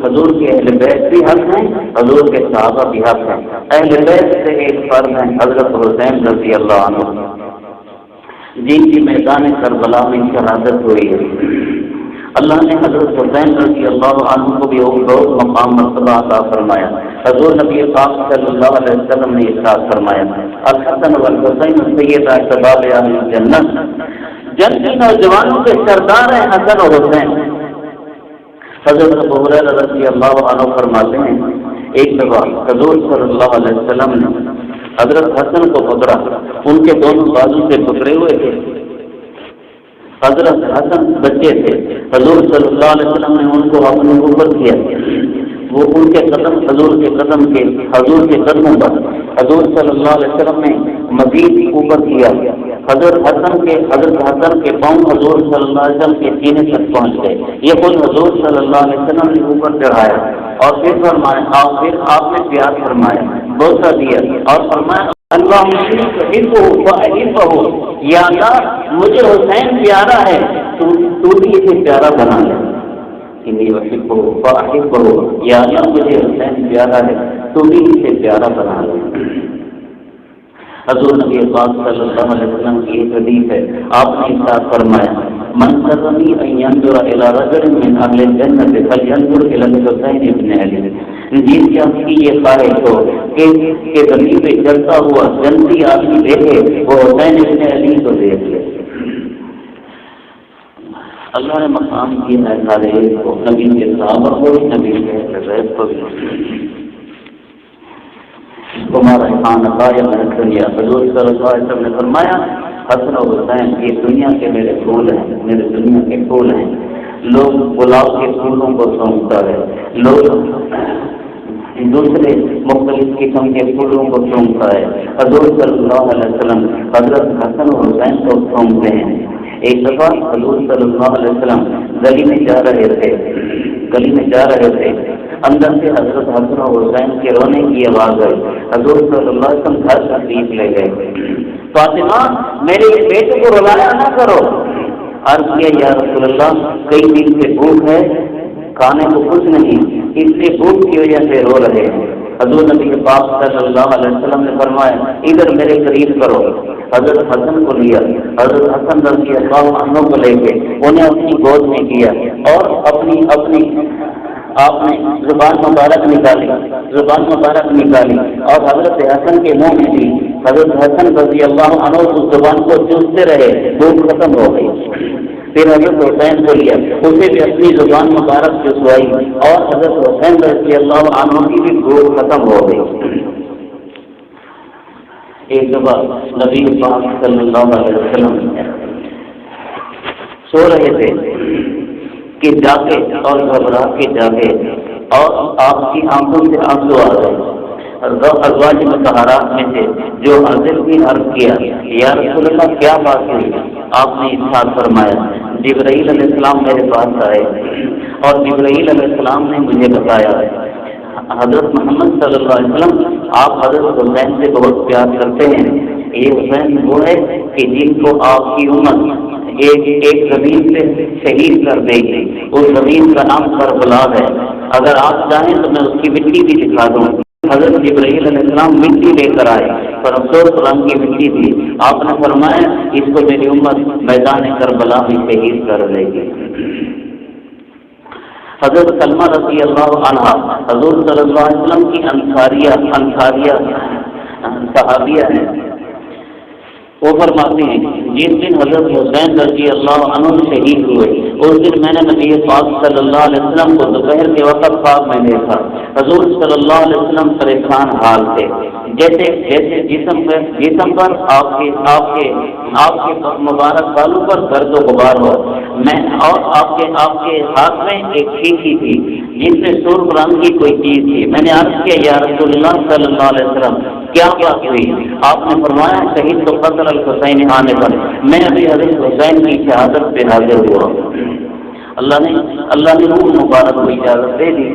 حضور کے اہل بیت بھی حق ہیں، حضور کے صحابہ بھی حق ہیں۔ اہل بیت سے ایک فرد ہیں حضرت حسین رضی اللہ عنہ، جن کی میدان کربلا میں شہادت ہوئی ہے۔ اللہ نے حضرت حسین رضی اللہ عنہ کو بھی بہت مقام مرتبہ عطا فرمایا۔ حضور نبی پاک صلی اللہ علیہ وسلم نے ارشاد فرمایا، الحسن والحسین سیدا شباب اہل الجنت، جنتی نوجوانوں کے سردار ہیں حسن اور حسین۔ حضرت ابو ہریرہ رضی اللہ عنہ فرماتے ہیں، ایک دفعہ حضور صلی اللہ علیہ وسلم نے حضرت حسن کو پکڑا، ان کے دونوں بازو سے پکڑے ہوئے تھے۔ حضرت حسن بچے تھے، حضور صلی اللہ علیہ وسلم نے ان کو اپنے اوپر کیا، وہ ان کے قدم حضور کے قدم کے حضور کے قدموں پر حضور صلی اللہ علیہ وسلم نے مزید اوپر کیا۔ حضرت حسن کے پاؤں حضور صلی اللہ علیہ وسلم کے سینے تک پہنچ گئے، یہ خود حضور صلی اللہ علیہ وسلم نے اوپر چڑھایا اور پھر فرمایا، پھر آپ نے پیار فرمایا، بوسہ دیا اور فرمایا، یا اللہ مجھے حسین پیارا ہے، تو بھی اسے پیارا بنا لے، یا اللہ مجھے حسین پیارا ہے، تو بھی اسے پیارا بنا لے۔ حضور نبی پاک صلی اللہ علیہ وسلم کی ایک حدیث ہے، آپ نے ارشاد فرمایا، من سرنی ان ينظر الى رجل من اهل الجنة فلينظر الى الحسين ابن علي، جس کی یہ خواہش ہو کہ زمین پہ چلتا ہوا جنتی آدمی دیکھے وہ حسین ابن علی کو دیکھ لے۔ اللہ نے مقام کیا ہے سارے کو، نبی کے صحابہ کو، نبی کے غیب کو بھی۔ تمہارا خان عطایا میں دنیا، حضور صلی اللہ علیہ وسلم نے فرمایا، حسن و حسین یہ دنیا کے میرے پھول ہیں، میرے دنیا کے پھول ہیں۔ لوگ گلاب کے پھولوں کو سونپتا ہے، لوگ دوسرے مختلف قسم کے پھولوں کو سونپتا ہے، حضور صلی اللہ علیہ وسلم حضرت حسن و حسین کو سونپتے ہیں۔ ایک دفعہ حضور صلی اللہ علیہ وسلم گلی میں جا رہے تھے، اندر سے حضرت حسن و حسین کے رونے کی آواز آئی، حضور صلی اللہ علیہ وسلم گھر تشریف لے گئے۔ فاطمہ میرے بیٹے کو رلایا نہ کرو، عرض کیا یا رسول اللہ کئی دن سے بھوک ہے، کھانے کو کچھ نہیں، اس لیے بھوک کی وجہ سے رو رہے ہیں۔ حضور نبی پاک صلی اللہ علیہ وسلم نے فرمایا، ادھر میرے قریب کرو۔ حضرت حسن کو لیا، حضرت حسن رضی اللہ عنہ کو لے کے انہیں اپنی گود میں کیا اور اپنی آپ نے زبان مبارک نکالی اور حضرت حسن کے منہ میں دی۔ حضرت حسن رضی اللہ عنہ اس زبان کو چوستے رہے، بھوک ختم ہو گئی۔ پھر حضرت حسین کو لیا، اسے بھی اپنی زبان مبارک چسوائی اور حضرت حسین رضی اللہ عنہ کی بھی بھوک ختم ہو گئی۔ ایک دفعہ نبی پاک صلی اللہ علیہ وسلم سو رہے تھے کہ جاگے اور گھبرا کے جاگے اور آپ کی آنکھوں سے آنسو آ گئے۔ ازواج مطہرات میں سے جو حضرت بھی عرض کیا، یا رسول اللہ کیا بات ہوئی؟ آپ نے ارشاد فرمایا، جبرائیل علیہ السلام میرے پاس آئے اور جبرائیل علیہ السلام نے مجھے بتایا حضرت محمد صلی اللہ علیہ وسلم آپ حضرت حسین سے بہت پیار کرتے ہیں۔ یہ حسین وہ ہے کہ جن کو آپ کی امت ایک زمین سے شہید کر دے گی، اس زمین کا نام کربلا ہے، اگر آپ چاہیں تو میں اس کی مٹی بھی دکھا دوں۔ حضرت ابراہیم علیہ السلام مٹی لے کر آئے، پر افسوس رنگ کی مٹی تھی۔ آپ نے فرمایا اس کو میری امت میدان کربلا میں شہید کر دے گی۔ حضرت سلمہ رضی اللہ عنہ حضور صلی اللہ علیہ وسلم کی انصاریہ صحابیہ ہیں، وہ فرماتے ہیں جس دن حضرت حسین رضی اللہ عنہ شہید ہوئے اس دن میں نے نبی پاک صلی اللہ علیہ وسلم کو دوپہر کے وقت خواب میں دیکھا۔ حضور صلی اللہ علیہ وسلم پریشان حال تھے، جیسے جسم پر آپ کے مبارک بالوں پر درد و غبار ہو، اور آپ کے ہاتھ میں ایک شیشی تھی جس میں سرخ رنگ کی کوئی چیز تھی۔ میں نے عرض کیا یا رسول اللہ صلی اللہ علیہ وسلم کیا بات ہوئی؟ آپ نے فرمایا شہید تو قتل الحسین آنے پر میں ابھی حضرت حسین کی شہادت پہ حاضر ہوا۔ اللہ نے روح مبارک کو اجازت دے دی،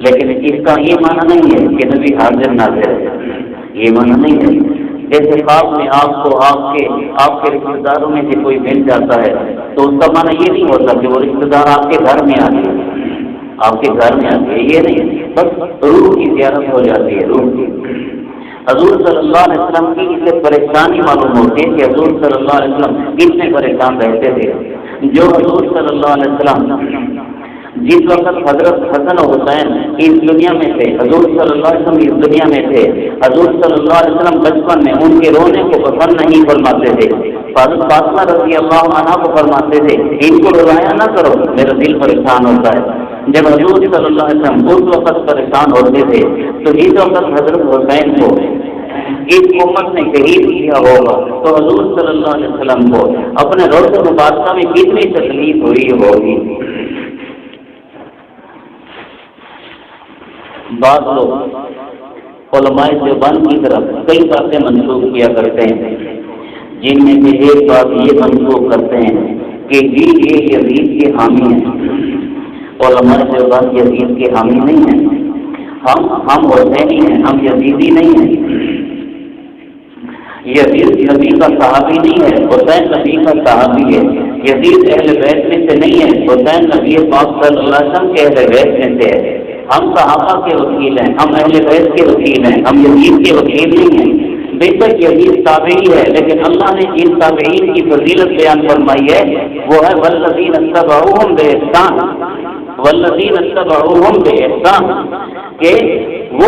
لیکن اس کا یہ معنی نہیں ہے کہ نبی حاضر ناظر ہے، یہ معنی نہیں ہے۔ جیسے خواب میں آپ کے رشتے داروں میں سے کوئی مل جاتا ہے تو اس کا معنی یہ نہیں ہوتا کہ وہ رشتے دار آپ کے گھر میں آتے ہیں، آپ کے گھر میں آتے ہیں، یہ نہیں، بس روح کی زیارت ہو جاتی ہے، روح کی۔ حضور صلی اللہ علیہ وسلم کی اسے پریشانی معلوم ہوتی ہے کہ حضور صلی اللہ علیہ وسلم کتنے پریشان رہتے تھے۔ جو حضور صلی اللہ علیہ وسلم جس وقت حضرت حسن و حسین اس دنیا میں تھے، حضور صلی اللہ علیہ وسلم اس دنیا میں تھے، حضور صلی اللہ علیہ وسلم بچپن میں ان کے رونے کو پسند نہیں فرماتے تھے، حضرت فاطمہ رضی اللہ عنہا کو فرماتے تھے ان کو رلایا نہ کرو، میرا دل پریشان ہوتا ہے۔ جب حضور صلی اللہ علیہ وسلم اس وقت پریشان ہوتے تھے تو اس وقت حضرت حسین کو اس امت نے شہید کیا ہوگا تو حضور صلی اللہ علیہ وسلم کو اپنے روز مبارکہ میں کتنی تکلیف ہوئی ہوگی۔ بعض لوگ علماء دیوبند کی طرف کئی باتیں منسوخ کیا کرتے ہیں، جن میں سے ایک بات یہ منسوخ کرتے ہیں کہ یہ یزید کے حامی ہیں۔ علماء دیوبند یزید کے حامی نہیں ہیں، ہم حسینی ہیں، ہم یزیدی نہیں ہیں۔ یزید نبی کا صحابی نہیں ہے، حسین نبی کا صحابی ہے۔ یزید اہل بیت میں سے نہیں ہے، حسین نبی پاک صلی اللہ علیہ وسلم کے اہل بیت میں سے ہے۔ ہم صحابہ کے وکیل ہیں، ہم اہل بیت کے وکیل ہیں، ہم یزید کے وکیل نہیں ہیں۔ بے شک یزید تابعی ہے، لیکن اللہ نے جن تابعین کی فضیلت بیان فرمائی ہے وہ ہے والذین اتبعوہم بإحسان، والذین اتبعوہم بإحسان، کہ وہ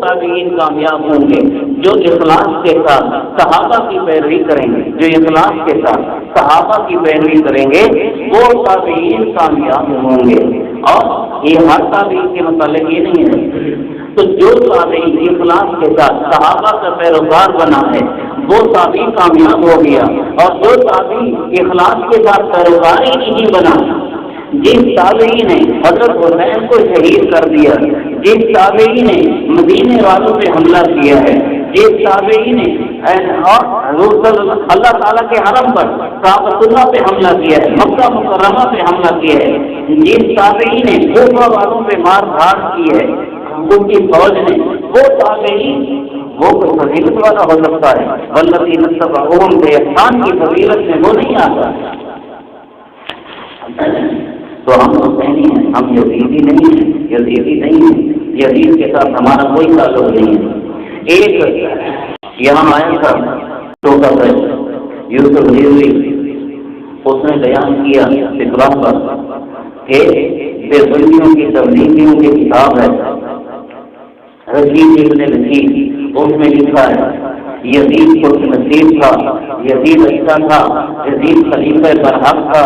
تابعین کامیاب ہوں گے جو اخلاص کے ساتھ صحابہ کی پیروی کریں گے، جو اخلاص کے ساتھ صحابہ کی پیروی کریں گے وہ تابعین کامیاب ہوں گے۔ اور یہ ہر تابعین کے متعلق یہ نہیں ہے، تو جو تابعین اخلاص کے ساتھ صحابہ کا پیروکار بنا ہے وہ تابعی کامیاب ہو گیا، اور جو تابعی اخلاص کے ساتھ پیروکار ہی نہیں بنا، جس تابعی نے حضرت حسین کو شہید کر دیا، جس تابعی نے مدینے والوں پہ حملہ کیا ہے، جس تابعی نے اللہ تعالیٰ کے حرم پر کعبۃ اللہ پہ حملہ کیا ہے، مکہ مکرمہ پہ حملہ کیا ہے، جس تابعی نے کوفہ والوں پہ مار دھاڑ کی ہے ان کی فوج نے، وہ تابعی وہ کوئی فضیلت والا ہو سکتا ہے، والذین اتبعوہم بإحسان کی فضیلت میں وہ نہیں آتا۔ تو ہم حسینی ہیں، ہم یزیدی نہیں ہیں، یزیدی نہیں ہیں، یزید کے ساتھ ہمارا کوئی تعلق نہیں ہے۔ ایک یہاں آیا تھا چھوٹا سا یوسف ریزوی، اس نے بیان کیا فکرہ پر کہ دیوبندیوں کی تبلیغیوں کی کتاب ہے رشید ابن رشید، اس میں لکھا ہے یزید کو نصیب تھا، یزید اچھا تھا، یزید خلیفہ برحق تھا،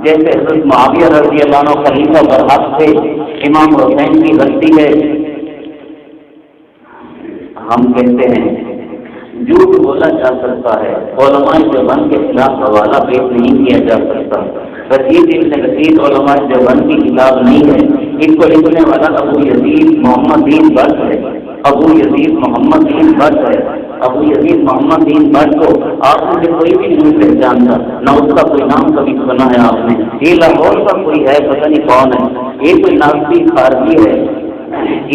جیسے حضرت معاویہ رضی اللہ عنہ خلیفہ برحق تھے، امام حسین کی غلطی ہے۔ ہم کہتے ہیں جھوٹ بولا جا سکتا ہے، علماء دیوبند کے خلاف حوالہ پیش نہیں کیا جا سکتا۔ رشید ابن رشید علماء دیوبند کی کتاب نہیں ہے، اس کو لکھنے والا ابو یزید محمد دین بٹ ہے، ابو یزید محمد دین بٹ ہے۔ ابو یزید محمد دین بٹ کو آپ میں سے کوئی بھی نہیں پہچانتا، نہ اس کا کوئی نام کبھی سنا ہے آپ نے۔ یہ لاہور کا کوئی ہے، پتہ نہیں کون ہے، یہ کوئی ناصری خارجی ہے،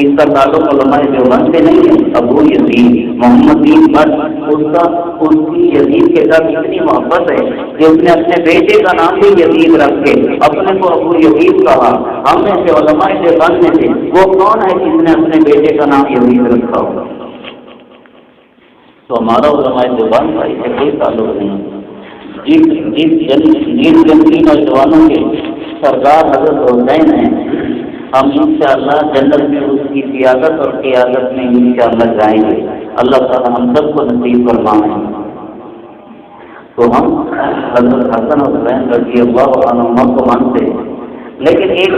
اس کا تعلق علماء دیوبند سے نہیں ہے۔ ابو یزید محمد دین بٹ، اس کی یزید کے ساتھ اتنی محبت ہے کہ اس نے اپنے بیٹے کا نام بھی یزید رکھ کے اپنے کو ابو یزید کہا۔ ہم میں سے علماء دیوبند میں سے وہ کون ہے جس نے اپنے بیٹے کا نام یزید رکھا ہوگا؟ تو ہمارا علماء دیوبند کا اسے کوئی تعلق نہیں۔ جس جنگی نوجوانوں کے سردار حضرت حسین ہیں، ہم انشاءاللہ جنت میں اس کی قیادت اور قیادت میں انشاءاللہ جائیں گے، اللہ تعالیٰ ہم سب کو نصیب فرمائیں۔ تو ہم حضرت حسن اور حسین رضی اللہ عنہما کو مانتے ہیں، لیکن ایک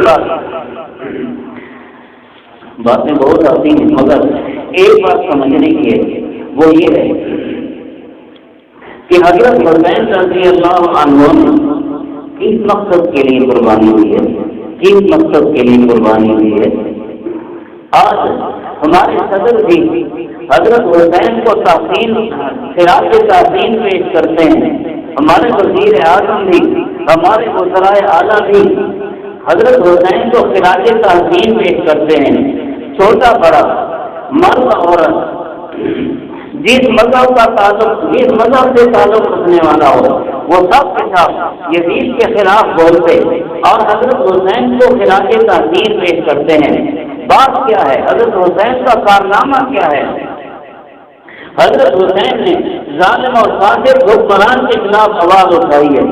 باتیں بہت آتی ہیں، مگر ایک بات سمجھنے کی ہے، وہ یہ ہے کہ حضرت حسین رضی اللہ عنہ کس مقصد کے لیے قربانی ہوئی ہے، کس مقصد کے لیے قربانی ہوئی ہے۔ آج ہمارے صدر بھی حضرت حسین کو خراج تحسین پیش کرتے ہیں، ہمارے وزیر اعظم بھی، ہمارے وزرائے اعلیٰ بھی حضرت حسین کو خراج تحسین پیش کرتے ہیں۔ چھوٹا بڑا مرد عورت جس مذہب کا تعلق، جس مذہب سے تعلق رکھنے والا ہو، وہ سب کے ساتھ یزید کے خلاف بولتے اور حضرت حسین کو خلاف تعزیر پیش کرتے ہیں۔ بات کیا ہے؟ حضرت حسین کا کارنامہ کیا ہے؟ حضرت حسین نے ظالم اور فاسق حکمران کے خلاف آواز اٹھائی ہے،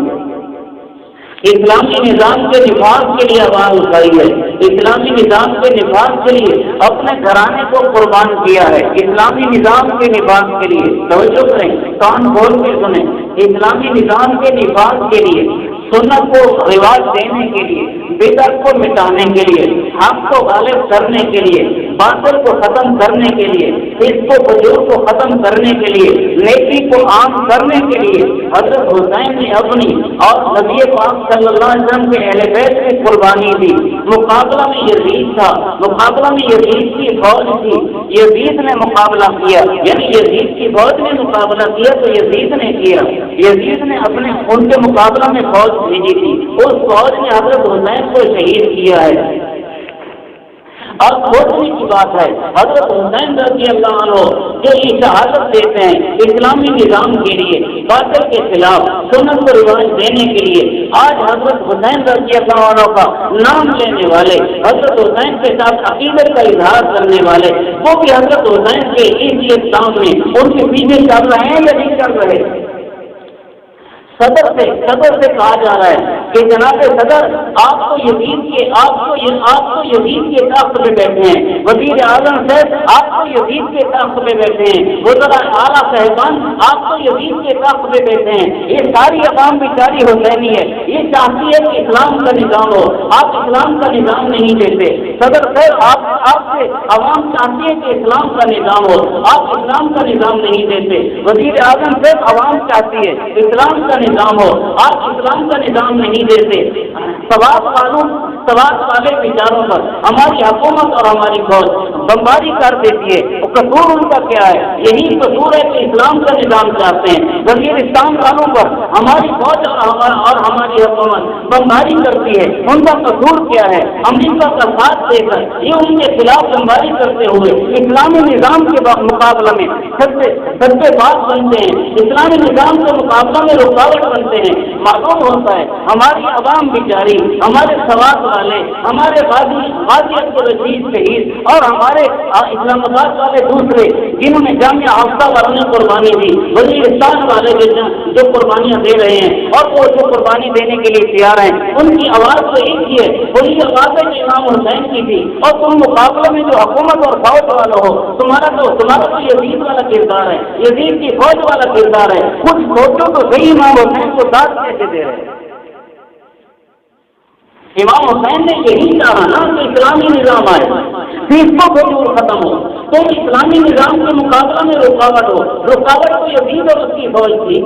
اسلامی نظام کے نفاذ کے لیے آواز اٹھائی ہے، اسلامی نظام کے نفاذ کے لیے اپنے گھرانے کو قربان کیا ہے، اسلامی نظام کے نفاذ کے لیے، توجہ کریں، کان کھول کے سنیں، اسلامی نظام کے نفاذ کے لیے، سنت کو رواج دینے کے لیے، بدعت کو مٹانے کے لیے، حق کو غالب کرنے کے لیے، باطل کو ختم کرنے کے لیے، فسق و فجور کو ختم کرنے کے لیے، نیکی کو عام کرنے کے لیے حضرت حسین نے اپنی اور نبی پاک صلی اللہ علیہ وسلم کے اہل بیت کی قربانی دی۔ مقابلہ میں یزید تھا، مقابلہ میں یزید کی فوج تھی، یزید نے مقابلہ کیا، یعنی یزید کی فوج نے مقابلہ کیا تو یزید نے کیا، یزید نے اپنے ان کے مقابلہ میں فوج بھیجی تھی، اس فوج نے حضرت حسین کو شہید کیا ہے۔ اور سوچنے کی بات ہے، حضرت حسین رضی اللہ عنہ جو یہ شہادت دیتے ہیں اسلامی نظام کے لیے، باطل کے خلاف، سنت کو رواج دینے کے لیے، آج حضرت حسین رضی اللہ عنہ کا نام لینے والے، حضرت حسین کے ساتھ عقیدت کا اظہار کرنے والے، وہ بھی حضرت حسین کے اس اسلام میں ان کے پیچھے چل رہے ہیں یا نہیں چل رہے؟ صدر سے کہا جا رہا ہے کہ جناب صدر آپ کو یزید کے تخت پہ بیٹھے ہیں، وزیر اعظم صاحب آپ کو یزید کے تخت پہ بیٹھے ہیں، وزراء اعلیٰ صاحبان آپ کو یزید کے تخت پہ بیٹھے ہیں، یہ ساری عوام بیچاری حسینی ہے، یہ چاہتی ہے کہ اسلام کا نظام ہو، آپ اسلام کا نظام نہیں دیتے، صدر صاحب آپ سے عوام چاہتی ہے کہ اسلام کا نظام ہو، آپ اسلام کا نظام نہیں دیتے، وزیر اعظم صاحب عوام چاہتی ہے اسلام کا نظام ہو، آپ اسلام کا نظام نہیں دیتے۔ سواد والے بیچاروں پر ہماری حکومت اور ہماری فوج بمباری کر دیتی ہے، اور قصور ان کا کیا ہے؟ یہی قصور ہے کہ اسلام کا نظام چاہتے ہیں، وزیرستان والوں پر ہماری فوج اور ہماری حکومت بمباری کرتی ہے، ان کا قصور کیا ہے؟ امریکہ کا ساتھ دے کر یہ ان کے خلاف بمباری کرتے ہوئے اسلامی نظام کے مقابلہ میں سچے بات بنتے ہیں، اسلامی نظام کے مقابلہ میں رکاوٹ بنتے ہیں۔ معلوم ہوتا ہے ہماری عوام بیچاری، ہمارے سواد والے، ہمارے غازی عبدالرشید شہید اور ہمارے اسلام آباد والے دوسرے جنہوں نے جامعہ حفصہ والوں نے قربانی دی، وزیرستان والے جو قربانیاں دے رہے ہیں اور وہ جو قربانی دینے کے لیے تیار ہیں، ان کی آواز تو ایک ہی ہے، وہی آواز ہے جو امام حسین کی تھی، اور تم مقابلے میں جو حکومت اور فوج والا ہو، تمہارا تو یزید والا کردار ہے، یزید کی فوج والا کردار ہے۔ کچھ سوچو تو صحیح، امام حسین کو داد کیسے دے رہے ہیں؟ امام حسین نے یہی چاہا نا کہ اسلامی نظام آئے، فسق و فجور ختم ہو، تو اسلامی نظام کے مقابلہ میں رکاوٹ ہو، رکاوٹ تو یزید اور اس کی فوج تھی۔